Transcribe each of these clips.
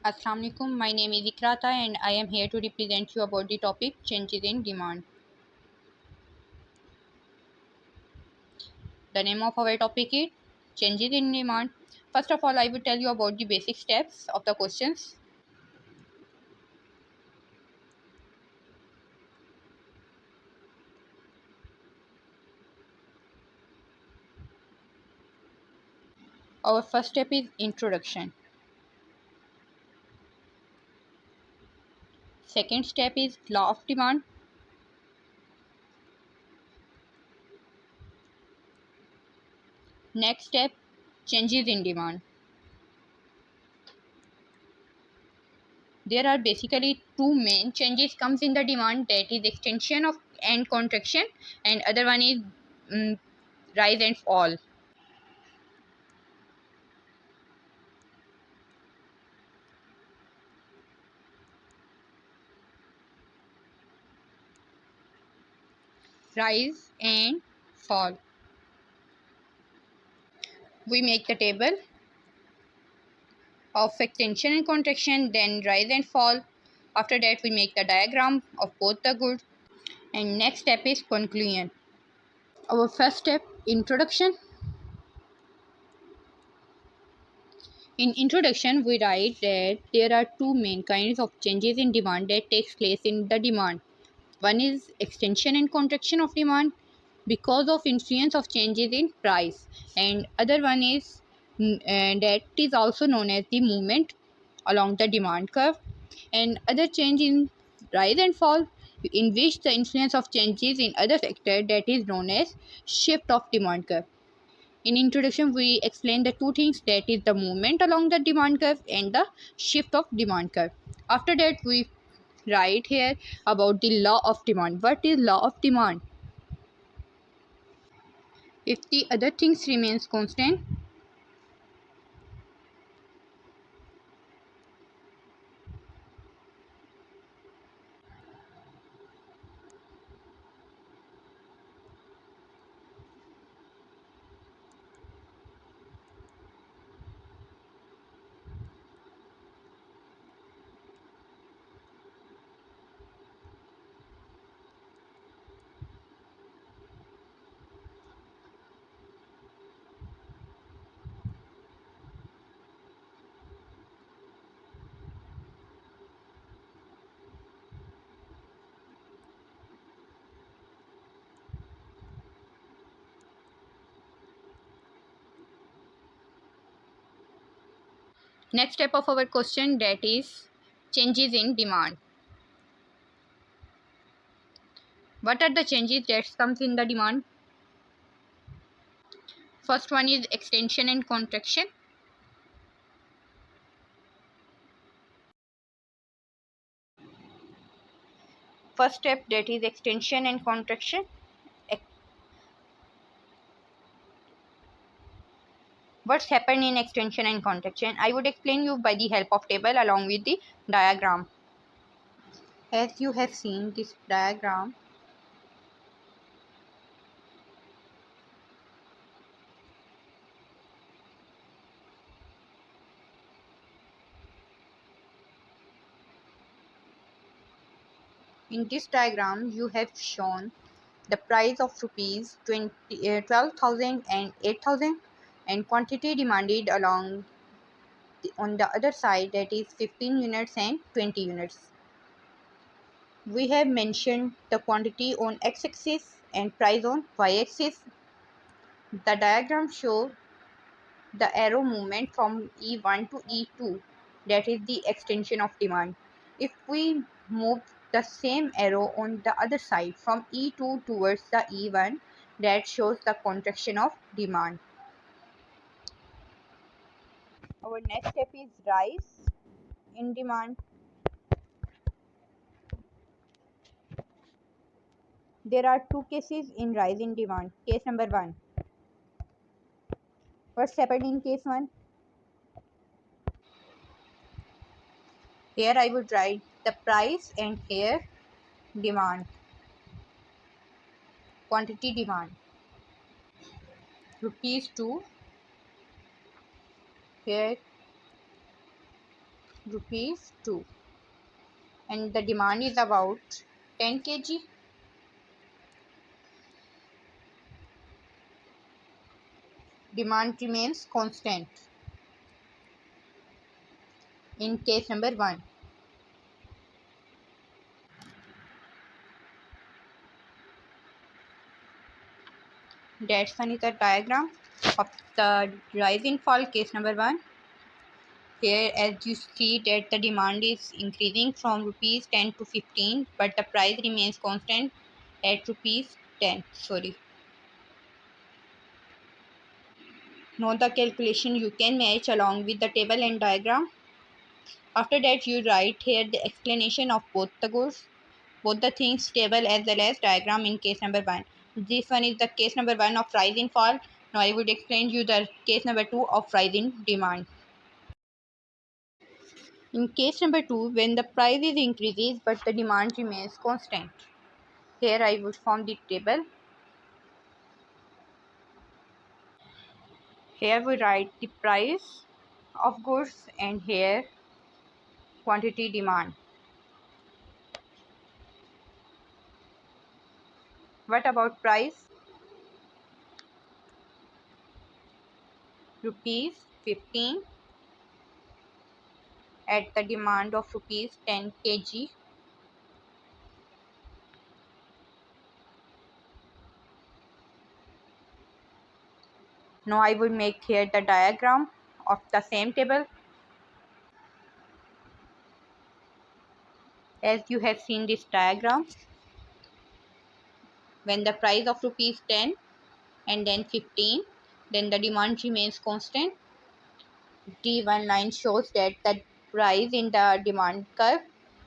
Assalamu alaikum. My name is Ikrata and I am here to represent you about the topic changes in demand. The name of our topic is changes in demand. First of all, I will tell you about the basic steps of the questions. Our first step is introduction. Second step is law of demand. Next step, changes in demand. There are basically two main changes comes in the demand, that is extension of and contraction, and other one is mm, rise and fall. Rise and fall. We make the table of extension and contraction, then rise and fall. After that, we make the diagram of both the goods. And next step is conclusion. Our first step, introduction. In introduction, we write that there are two main kinds of changes in demand that takes place in the demand. One is extension and contraction of demand because of influence of changes in price, and other one is that is also known as the movement along the demand curve, and other change in rise and fall, in which the influence of changes in other factor that is known as shift of demand curve. In introduction, we explain the two things, that is the movement along the demand curve and the shift of demand curve. After that, we write here about the law of demand. What is law of demand? If the other things remains constant, next step of our question, that is changes in demand. What are the changes that comes in the demand? First one is extension and contraction. First step, that is extension and contraction. What's happened in extension and contraction? I would explain you by the help of table along with the diagram. As you have seen this diagram, in this diagram you have shown the price of rupees 12,000 and 8,000 and quantity demanded along on the other side, that is 15 units and 20 units. We have mentioned the quantity on x-axis and price on y-axis. The diagram shows the arrow movement from E1 to E2, that is the extension of demand. If we move the same arrow on the other side from E2 towards the E1, that shows the contraction of demand. Our next step is rise in demand. There are two cases in rise in demand. Case number one. What's happened in case one? Here I would write the price and here demand, quantity demand. Rupees 2, here rupees 2, and the demand is about 10 kg. Demand remains constant. In case number 1, that's one is the diagram of the rise and fall case number 1. Here, as you see that the demand is increasing from rupees 10 to 15, but the price remains constant at rupees 10. Sorry. Note the calculation you can match along with the table and diagram. After that, you write here the explanation of both the goods, both the things, table as well as diagram in case number 1. This one is the case number 1 of rise and fall. Now I would explain you the case number 2 of rise in demand. In case number 2, when the price is increases but the demand remains constant. Here I would form the table. Here we write the price of goods and here quantity demand. What about price? Rupees 15 at the demand of rupees 10 kg. Now I will make here the diagram of the same table. As you have seen this diagram, when the price of rupees 10 and then 15, then the demand remains constant. D1 line shows that the price in the demand curve,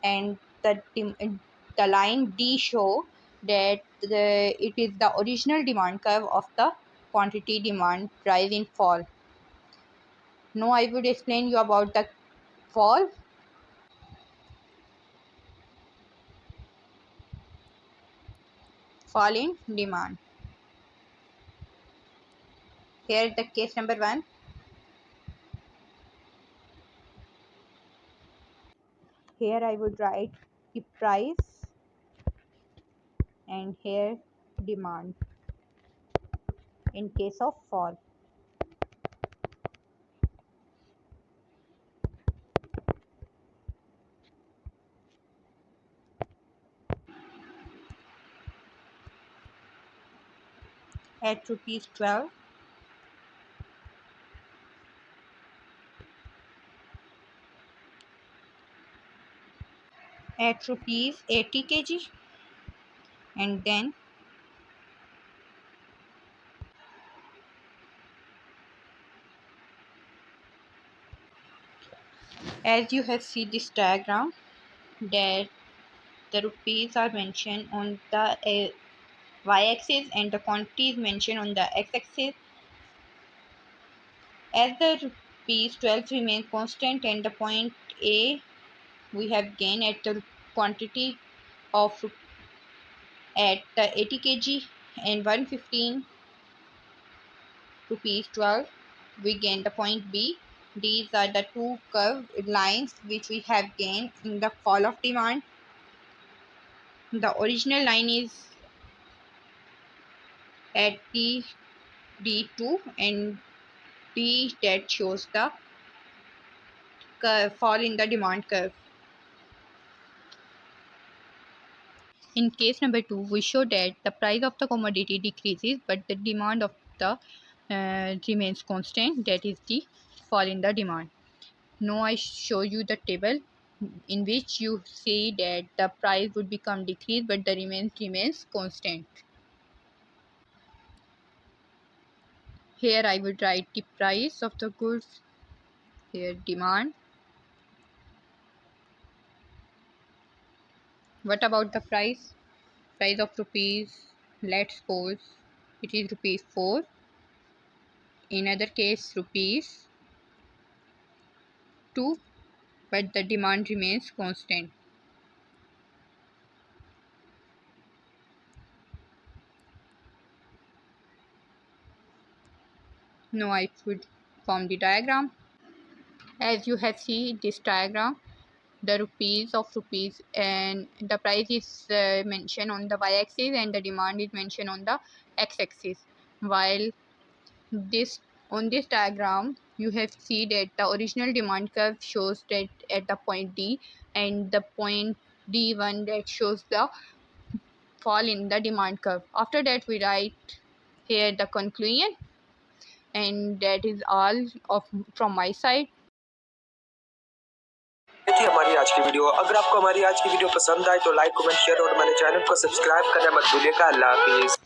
and the line D show that it is the original demand curve of the quantity demand rise in fall. Now I would explain you about the fall. Fall in demand. Here the case number 1. Here I would write the price and here demand in case of fall. At rupees 12, at rupees 80 kg, and then as you have seen this diagram that the rupees are mentioned on the y-axis and the quantity is mentioned on the x-axis. As the rupees 12 remains constant and the point A we have gained at the quantity of at the 80 kg and 115 rupees 12 we gain the point B. These are the two curved lines which we have gained in the fall of demand. The original line is at the D2 and D that shows the curve, fall in the demand curve. In case number 2, we show that the price of the commodity decreases but the demand of the remains constant, that is the fall in the demand. Now I show you the table in which you see that the price would become decreased but the remains constant. Here I would write the price of the goods, here demand. What about the price? Price of rupees, let's suppose it is rupees 4. In other case rupees 2, but the demand remains constant. Now I would form the diagram. As you have seen this diagram, the rupees of rupees and the price is mentioned on the y-axis and the demand is mentioned on the x-axis. While this on this diagram you have seen that the original demand curve shows that at the point D, and the point D1 that shows the fall in the demand curve. After that we write here the conclusion, and that is all of from my side. ये थी हमारी आज की video. अगर आपको हमारी आज की वीडियो पसंद आए तो लाइक कमेंट शेयर और हमारे चैनल को सब्सक्राइब करना मत भूलिएगा। अल्लाह हाफिज।